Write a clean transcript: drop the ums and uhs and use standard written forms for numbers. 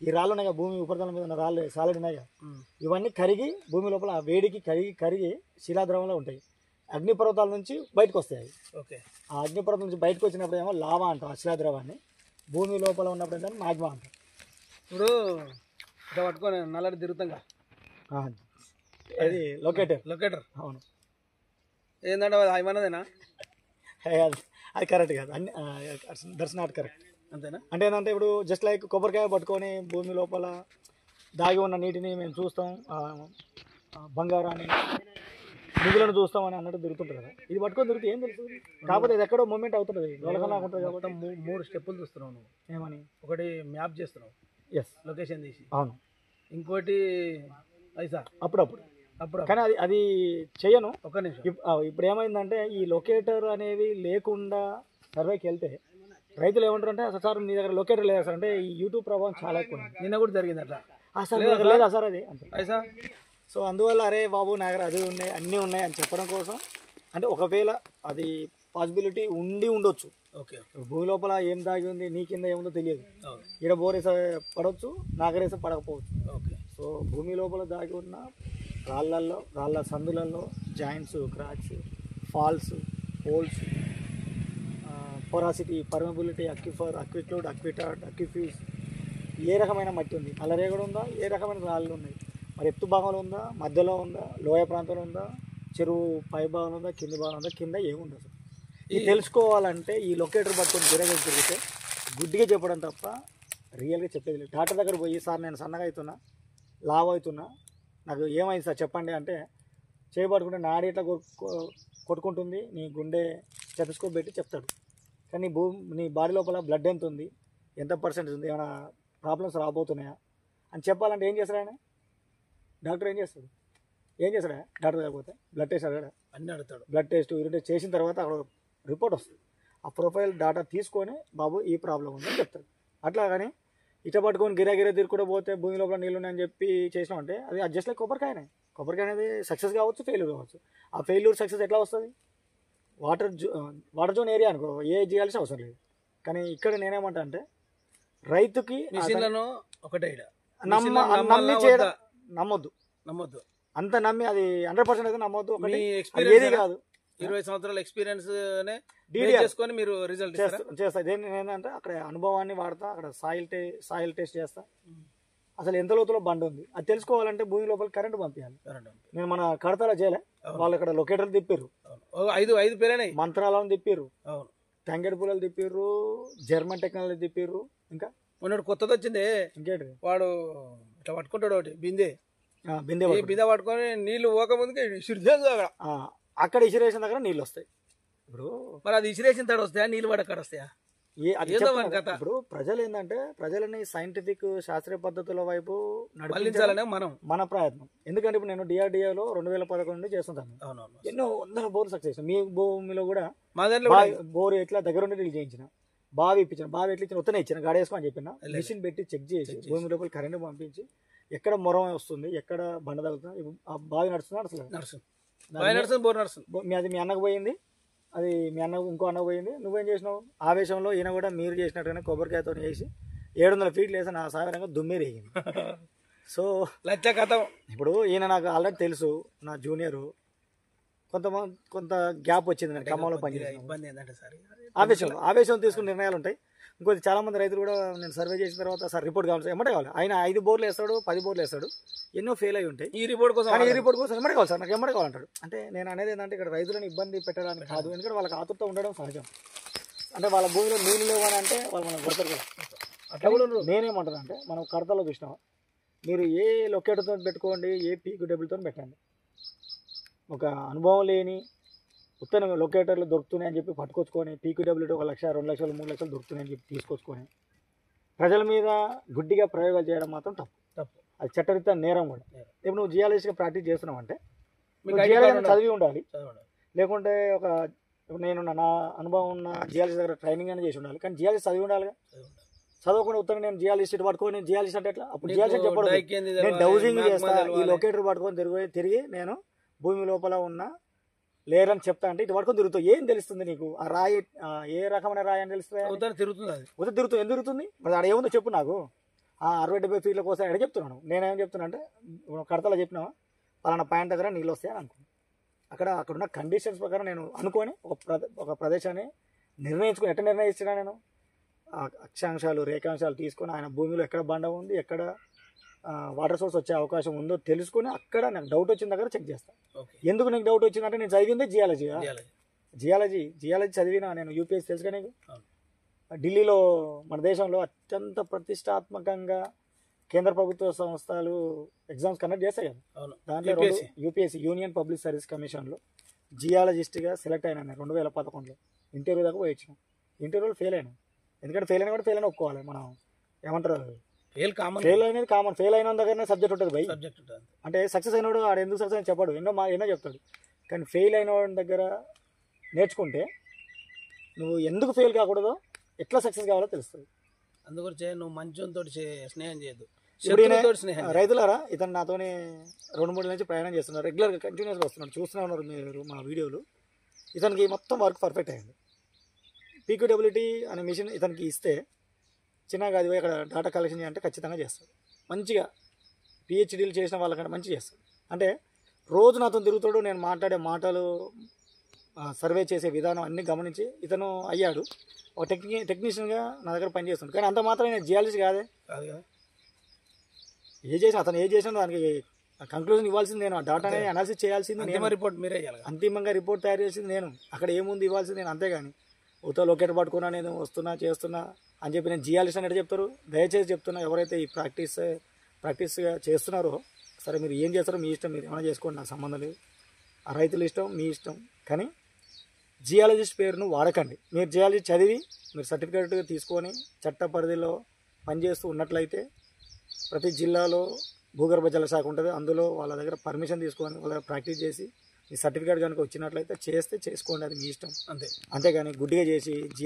ఈ రాళ్ళు ఉన్నాయి భూమి ఉపరితలం మీద ఉన్న రాళ్ళు సాలిడ్ ఉన్నాయి ఇవన్నీ కరిగి భూమి లోపల వేడికి కరిగి శిలాద్రవంలో ఉంటాయి. అగ్నిపర్వతాల నుంచి బయటకు వస్తాయి. ఓకే, ఆ అగ్నిపర్వతం నుంచి బయటకు వచ్చినప్పుడు ఏమో లావా అంటాం. ఆ శిలాద్రవాన్ని భూమి లోపల ఉన్నప్పుడు ఏంటంటే మాగ్మా అంటాం. ఇప్పుడు ఇట్లా పట్టుకొని నల్లడి తిరుగుతాంగా, అది లొకేటర్. లొకేటర్ అవును. ఏంటంటే అది ఏమన్నదేనా? అది కరెక్ట్ కాదు, అన్ని దట్స్ నాట్ కరెక్ట్. అంతేనా? అంటే ఏంటంటే ఇప్పుడు జస్ట్ లైక్ కొబ్బరికాయ పట్టుకొని భూమి లోపల దాగి ఉన్న నీటిని మేము చూస్తాం, బంగారాన్ని నిధులను చూస్తాం అని అన్నట్టు తిరుగుతుంటారు కదా. ఇది పట్టుకొని తిరిగితే ఏం తెలుస్తుంది? కాకపోతే ఇది ఎక్కడో మూమెంట్ అవుతుంటుంది, దొలకలాగా ఉంటుంది కాబట్టి 3 స్టెప్పులు చూస్తున్నావు నువ్వు. ఏమని? ఒకటి మ్యాప్ చేస్తున్నావు, ఎస్, లొకేషన్ తీసి. అవును. ఇంకోటి ఐసా అప్పుడప్పుడు కానీ అది చేయను. ఒక్క నిమిషం. ఇప్పుడు ఏమైందంటే ఈ లొకేటర్ అనేవి లేకుండా సర్వేకి వెళ్తే రైతులు ఏమంటారు అంటే అసలు సార్ మీ దగ్గర లొకేటర్ లేదు సార్ అంటే ఈ యూట్యూబ్ ప్రభావం చాలా ఎక్కువ. నిన్న కూడా జరిగింది అట్లా. అసలు లేదా సార్ అది అంటే ఐసా. సో అందువల్ల అరే బాబు నా దగ్గర అది ఉన్నాయి అన్నీ ఉన్నాయి అని చెప్పడం కోసం, అంటే ఒకవేళ అది పాసిబిలిటీ ఉండొచ్చు. ఓకే, భూమి లోపల ఏం దాగి ఉంది, నీ కింద ఏముందో తెలియదు. ఈడ బోరేస పడవచ్చు, నాగరేస పడకపోవచ్చు. ఓకే. సో భూమి లోపల దాగి ఉన్న రాళ్ళ సందులలో joints, cracks, faults, holes, porosity, permeability, aquifer, aquiclude, aquitard, aquifuge, ఏ రకమైన మట్టి ఉంది, నల్లరేగడి ఉందా, ఏ రకమైన రాళ్ళు ఉన్నాయి, మరి ఎత్తు భాగంలో ఉందా, మధ్యలో ఉందా, లోయ ప్రాంతంలో ఉందా, చెరువు పై భాగం ఉందా, కింది భాగం ఉందా, కింద ఏముంది అసలు ఇది తెలుసుకోవాలంటే ఈ లొకేటర్ పట్టుకొని తిరగలి తిరిగితే గుడ్డిగా చెప్పడం తప్ప రియల్గా చెప్పేది లేదు. డాక్టర్ దగ్గర పోయి సార్ నేను సన్నగా అవుతున్నా, లావ్ అవుతున్నా, నాకు ఏమైంది సార్ చెప్పండి అంటే చేయబడుకుంటే నాడి ఇట్లా కొట్టుకుంటుంది, నీ గుండె స్టెథోస్కోప్ పెట్టి చెప్తాడు. కానీ నీ బాడీ లోపల బ్లడ్ ఎంత ఉంది, ఎంత పర్సెంటేజ్ ఉంది, ఏమైనా ప్రాబ్లమ్స్ రాబోతున్నాయా అని చెప్పాలంటే ఏం చేస్తాడు ఆయన? డాక్టర్ ఏం చేస్తాడు? డాక్టర్ కాకపోతే బ్లడ్ టెస్ట్ అడగడా? అన్నీ అడుగుతాడు. బ్లడ్ టెస్ట్, యూరిన్ టెస్ట్ చేసిన తర్వాత అక్కడ రిపోర్ట్ వస్తుంది. ఆ ప్రొఫైల్ డాటా తీసుకొని బాబు ఈ ప్రాబ్లం ఉందని చెప్తాడు. అట్లా కానీ ఇట పట్టుకొని గిరా తిరుగుకుంటూ పోతే భూమి లోపల నీళ్ళు ఉన్నాయని చెప్పి చేసినామంటే అది జస్ట్ లైక్ కొబ్బరికాయ అనేది సక్సెస్ కావచ్చు, ఫెయిల్యూర్ కావచ్చు. ఆ ఫెయిల్యూర్ సక్సెస్ ఎట్లా వస్తుంది? వాటర్ జోన్ ఏరియా అనుకో, ఏ చేయాల్సిన అవసరం లేదు. కానీ ఇక్కడ నేనేమంటా అంటే రైతుకి ఒకటే నమ్మొద్దు, అంత నమ్మి అది 100% అయితే నమ్మొద్దు. ఏది కాదు, 20 సంవత్సరాల ఎక్స్పీరియన్స్ చేసుకొని మీరు రిజల్ట్ చేస్తా. దేని ఏంటంటే అక్కడ అనుభవాన్ని వాడతా, అక్కడ సాయిల్ టెస్ట్ చేస్తా. అసలు ఎంత లోతులో బండి ఉంది అది తెలుసుకోవాలంటే భూమి లోపల కరెంట్ పంపించాలి. నేను మన కడతాలో చేయలే, వాళ్ళు ఇక్కడ లొకేటర్లు తిప్పారు, 5 పేరైనాయి, మంత్రాలను తిప్పారు, తంగేడు పూలలు తిప్పారు, జర్మన్ టెక్నాలజీ తిప్పారు. ఇంకా మొన్నటి కొత్తది వచ్చింది, ఇంకేంటి వాడు ఇట్లా పట్టుకుంటాడు ఒకటి బిందె పట్టుకొని నీళ్లు పోకముందుకే అక్కడ ఇసిరేషన్ దగ్గర నీళ్ళు వస్తాయి. ఇప్పుడు మరి అది ఇసిరేషన్ తడ వస్తాయా, నీళ్ళు పడి అక్కడ వస్తాయా? ఇప్పుడు ప్రజలు ఏంటంటే ప్రజలని సైంటిఫిక్ శాస్త్రీయ పద్ధతుల వైపు నడిపించాలనే మన ప్రయత్నం. ఎందుకంటే ఇప్పుడు నేను DRDOలో 2011 నుండి చేస్తుంటాను. ఎన్నో వందల బోర్ సక్సెస్. మీ భూమిలో కూడా బోర్ ఎట్లా దగ్గరుండి డ్రిల్ చేయించిన, బావి ఇప్పించిన, బావి ఎట్లా ఇచ్చిన ఉత్తనే ఇచ్చిన, గాడేసుకో అని చెప్పిన, మిషన్ పెట్టి చెక్ చేసి భూమి లోపల కరెంట్ పంపించి ఎక్కడ మొరం వస్తుంది, ఎక్కడ బండ తగ్గుతుంది, ఆ బావి నడుస్తుందా అది మీ అన్నకు పోయింది, అది మీ అన్న ఇంకో అన్న పోయింది, నువ్వేం చేసినావు? ఆవేశంలో ఈయన కూడా మీరు చేసినట్టుగానే కొబ్బరికాయతో వేసి 700 ఫీట్లు వేసి నా సాగరంగా దుమ్మేరేగింది. సో ఇప్పుడు ఈయన నాకు ఆల్రెడీ తెలుసు, నా జూనియరు, కొంత గ్యాప్ వచ్చింది నాకు ఖమ్మంలో పనిచేసిన. ఆవేశం తీసుకున్న నిర్ణయాలు ఉంటాయి. ఇంకొంచెం చాలా మంది రైతులు కూడా నేను సర్వే చేసిన తర్వాత సార్ రిపోర్ట్ కావాలి, ఎమ్మటే కావాలి. ఆయన 5 బోర్లు వేస్తాడు, 10 బోర్లు వేస్తాడు, ఎన్నో ఫెయిల్ అయి ఉంటాయి. ఈ రిపోర్ట్ కోసం ఎమ్మటే కావాలి సార్, నాకు ఎమ్మటే కావాలంటాడు. అంటే నేను అనేది ఏంటంటే ఇక్కడ రైతులను ఇబ్బంది పెట్టడానికి కాదు, ఎందుకంటే వాళ్ళకి ఆతురత ఉండడం సహజం. అంటే వాళ్ళ భూమిలో నీళ్ళు లేవని అంటే వాళ్ళు మనం కొడతారు కదా. అట్లా కూడా నేనేమంటాను అంటే మనం కడతలో చూసినాం, మీరు ఏ లొకేటర్తో పెట్టుకోండి, ఏ PQW పెట్టండి, ఒక అనుభవం లేని ఉత్తన లొకేటర్లు దొరుకుతున్నాయని చెప్పి పట్టుకొచ్చుకొని PQW 1 లక్ష, 2 లక్షలు, 3 లక్షలు దొరుకుతున్నాయని చెప్పి తీసుకొచ్చుకొని ప్రజల మీద గుడ్డిగా ప్రయోగాలు చేయడం మాత్రం తప్పు. అది చట్టరీత్యా నేరం కూడా. ఇప్పుడు నువ్వు జియాలజిస్ట్గా ప్రాక్టీస్ చేస్తున్నావు అంటే చదివి ఉండాలి, లేకుంటే నేను నా అనుభవం ఉన్న జియాలజిస్ట్ దగ్గర ట్రైనింగ్ అనేది చేసి ఉండాలి. కానీ జియాలజిస్ట్ చదివి ఉండాలిగా. చదవకుండా ఉత్తరం నేను జియాలజిస్ట్ పట్టుకొని జియాలజిస్ట్ అంటే ఎట్లా? అప్పుడు జియాలజిస్ట్ చెప్పడం నేను డౌజింగ్ చేస్తా, ఈ లొకేటర్ పట్టుకొని తిరిగి నేను భూమి లోపల ఉన్న లేయర్ అని చెప్తా అంటే ఇటు పట్టుకొని తిరుగుతావు. ఏం తెలుస్తుంది నీకు? ఆ రాయి ఏ రకమైన రాయి అని తెలుస్తుంది? తిరుగుతుంది. ఎందుకు తిరుగుతుంది? మరి ఆడ ఏముందో చెప్పు నాకు. ఆ 60-70 ఫీట్ల కోసం ఎక్కడ చెప్తున్నాను. నేనేం చెప్తున్నా అంటే కడతలో చెప్పినావా పలానా పాయింట్ దగ్గర నీళ్ళు వస్తాయని అనుకున్నాను. అక్కడున్న కండిషన్స్ ప్రకారం నేను అనుకొని ఒక ప్రదేశాన్ని నిర్ణయించుకుని ఎట్లా నిర్ణయించినా నేను అక్షాంశాలు రేఖాంశాలు తీసుకొని ఆయన భూమిలో ఎక్కడ బండ ఉంది, ఎక్కడ వాటర్ సోర్స్ వచ్చే అవకాశం ఉందో తెలుసుకుని అక్కడ నాకు డౌట్ వచ్చిన దగ్గర చెక్ చేస్తాను. ఎందుకు నీకు డౌట్ వచ్చిందంటే నేను చదివిందే జియాలజీ చదివినా నేను. యూపీఎస్సీ తెలుసు కానీ ఢిల్లీలో మన దేశంలో అత్యంత ప్రతిష్టాత్మకంగా కేంద్ర ప్రభుత్వ సంస్థలు ఎగ్జామ్స్ కండక్ట్ చేస్తాయి కదా. దాంట్లో యూపీఎస్సీ యూనియన్ పబ్లిక్ సర్వీస్ కమిషన్లో జియాలజిస్ట్గా సెలెక్ట్ అయినా 2011లో. ఇంటర్వ్యూ దాకా పోయి వచ్చినాం. ఇంటర్వ్యూలో ఫెయిల్ అయినా. ఎందుకంటే ఫెయిల్ అయినా కూడా ఫెయిల్ అని ఒప్పుకోవాలి. మనం ఏమంటారు ఫెయిల్ అనేది కామన్. ఫెయిల్ అయిన దగ్గరనే సబ్జెక్ట్ ఉంటుంది భయ్. అంటే సక్సెస్ అయినోడు ఆడు ఎందుకు సక్సెస్ అని చెప్పాడు, ఎన్నో చెప్తాడు. కానీ ఫెయిల్ అయిన దగ్గర నేర్చుకుంటే నువ్వు ఎందుకు ఫెయిల్ కాకూడదో, ఎట్లా సక్సెస్ కావాలో తెలుస్తుంది. అందుగురించి నువ్వు మంచంతో స్నేహం చేయదు. రైతులారా, ఇతను నాతోనే 2-3 నుంచి ప్రయాణం చేస్తున్నారు. రెగ్యులర్గా కంటిన్యూస్గా వస్తున్నాడు. చూస్తూనే ఉన్నారు మీరు మా వీడియోలు. ఇతనికి మొత్తం వర్క్ పర్ఫెక్ట్ అయింది. పీక్యూడబ్ల్యూటీ అనే మిషన్ ఇతనికి ఇస్తే చిన్నగా అది అక్కడ డేటా కలెక్షన్ చేయాలంటే ఖచ్చితంగా చేస్తాడు. మంచిగా పిహెచ్డీలు చేసిన వాళ్ళకంటే మంచిగా చేస్తాడు. అంటే రోజు నాతో తిరుగుతాడు. నేను మాట్లాడే మాటలు, సర్వే చేసే విధానం అన్నీ గమనించి ఇతను అయ్యాడు. ఒక టెక్నీషియన్గా నా దగ్గర పనిచేస్తుంది. కానీ అంత మాత్రం నేను జియాలజీ కాదు కదా. అతను ఏ చేసినా దానికి కంక్లూజన్ ఇవ్వాల్సింది నేను. ఆ డాటాని అనాలిసిస్ చేయాల్సింది నేను. రిపోర్ట్ మీరే అంతిమంగా రిపోర్ట్ తయారు చేసింది నేను. అక్కడ ఏముంది ఇవ్వాల్సింది నేను. అంతేగాని ఉత్త లొకేట్ పట్టుకున్నా నేను వస్తున్నా చేస్తున్నా అని చెప్పి నేను జియాలజిస్ట్ అని చెప్తారు. దయచేసి చెప్తున్నా, ఎవరైతే ఈ ప్రాక్టీస్గా చేస్తున్నారో సరే మీరు ఏం చేస్తారో మీ ఇష్టం, మీరు ఏమైనా చేసుకోండి, నాకు సంబంధం లేదు. ఆ రైతుల ఇష్టం, మీ ఇష్టం. కానీ జియాలజిస్ట్ పేరును వాడకండి. మీరు జియాలజీ చదివి మీరు సర్టిఫికేట్ తీసుకొని చట్ట పరిధిలో పనిచేస్తూ ఉన్నట్లయితే ప్రతి జిల్లాలో భూగర్భ జల శాఖ ఉంటుంది. అందులో వాళ్ళ దగ్గర పర్మిషన్ తీసుకొని వాళ్ళ దగ్గర ప్రాక్టీస్ చేసి ఈ సర్టిఫికేట్ కనుక వచ్చినట్లయితే చేసుకోండి, అది మీ ఇష్టం. అంతేగాని గుడ్డిగా చేసి జియాలజీ